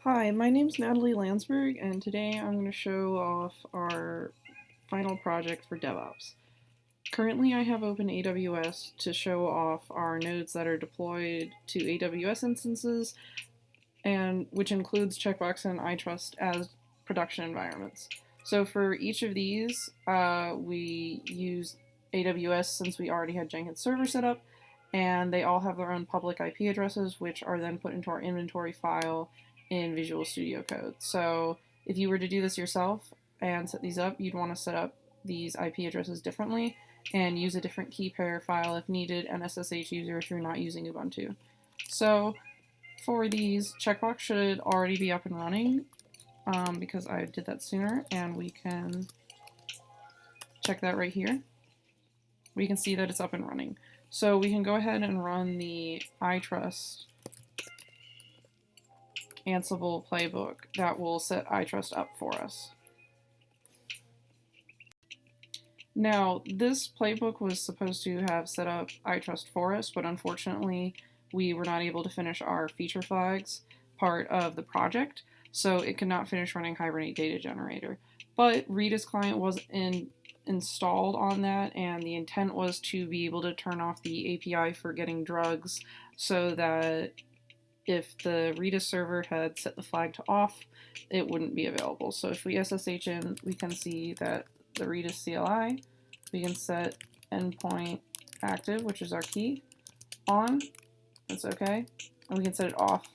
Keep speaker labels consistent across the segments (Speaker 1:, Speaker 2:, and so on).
Speaker 1: Hi, my name's Natalie Landsberg, and today I'm going to show off our final project for DevOps. Currently, I have open AWS to show off our nodes that are deployed to AWS instances, and which includes Checkbox and iTrust as production environments. So for each of these, we use AWS since we already had Jenkins server set up, and they all have their own public IP addresses, which are then put into our inventory file in Visual Studio Code. So if you were to do this yourself and set these up, you'd want to set up these IP addresses differently and use a different key pair file if needed, and SSH user if you're not using Ubuntu. So for these, Checkbox should already be up and running because I did that sooner, and we can check that right here. We can see that it's up and running. So we can go ahead and run the iTrust Ansible playbook that will set iTrust up for us. Now, this playbook was supposed to have set up iTrust for us, but unfortunately, we were not able to finish our feature flags part of the project, so it could not finish running Hibernate Data Generator. But Rita's client was installed on that, and the intent was to be able to turn off the API for getting drugs so that if the Rita server had set the flag to off, it wouldn't be available. So if we SSH in, we can see that the Rita CLI, we can set endpoint active, which is our key, on, that's okay, and we can set it off.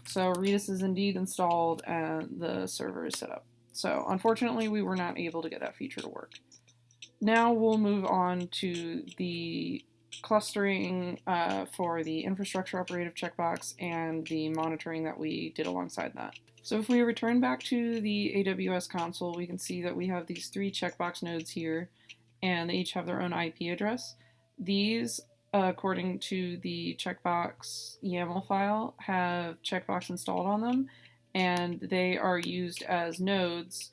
Speaker 1: So Redis is indeed installed and the server is set up. So unfortunately, we were not able to get that feature to work. Now we'll move on to the clustering for the infrastructure operative checkbox and the monitoring that we did alongside that. So if we return back to the AWS console, we can see that we have these three checkbox nodes here, and they each have their own IP address. These, according to the checkbox YAML file, have checkbox installed on them, and they are used as nodes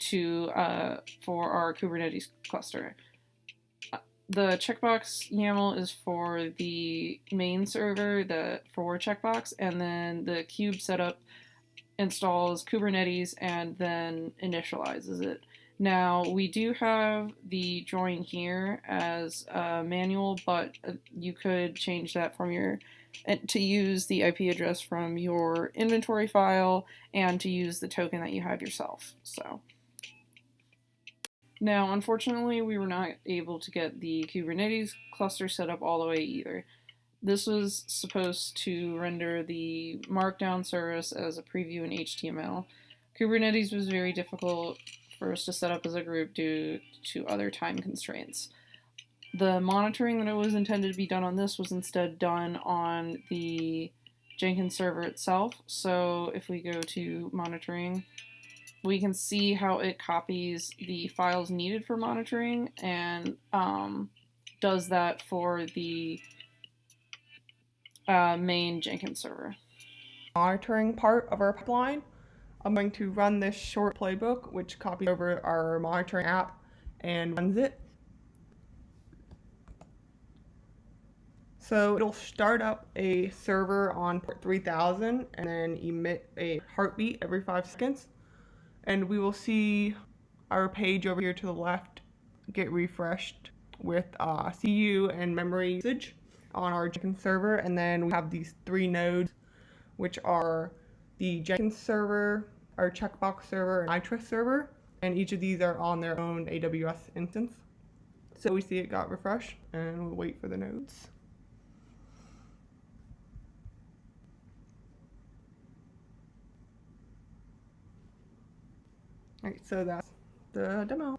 Speaker 1: for our Kubernetes cluster. The checkbox YAML is for the main server for checkbox, and then the kube setup installs Kubernetes and then initializes it. Now, we do have the join here as manual, but you could change that from to use the IP address from your inventory file and to use the token that you have yourself. Now, unfortunately, we were not able to get the Kubernetes cluster set up all the way either. This was supposed to render the Markdown service as a preview in HTML. Kubernetes was very difficult for us to set up as a group due to other time constraints. The monitoring that was intended to be done on this was instead done on the Jenkins server itself. So if we go to monitoring, we can see how it copies the files needed for monitoring and does that for the main Jenkins server.
Speaker 2: Monitoring part of our pipeline, I'm going to run this short playbook which copies over our monitoring app and runs it. So it'll start up a server on port 3000 and then emit a heartbeat every 5 seconds. And we will see our page over here to the left get refreshed with CU and memory usage on our Jenkins server. And then we have these three nodes, which are the Jenkins server, our Checkbox server, and iTrust server. And each of these are on their own AWS instance. So we see it got refreshed, and we'll wait for the nodes. Alright, so that's the demo.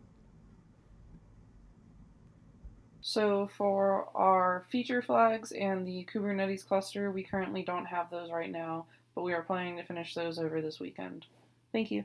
Speaker 1: So for our feature flags and the Kubernetes cluster, we currently don't have those right now, but we are planning to finish those over this weekend. Thank you.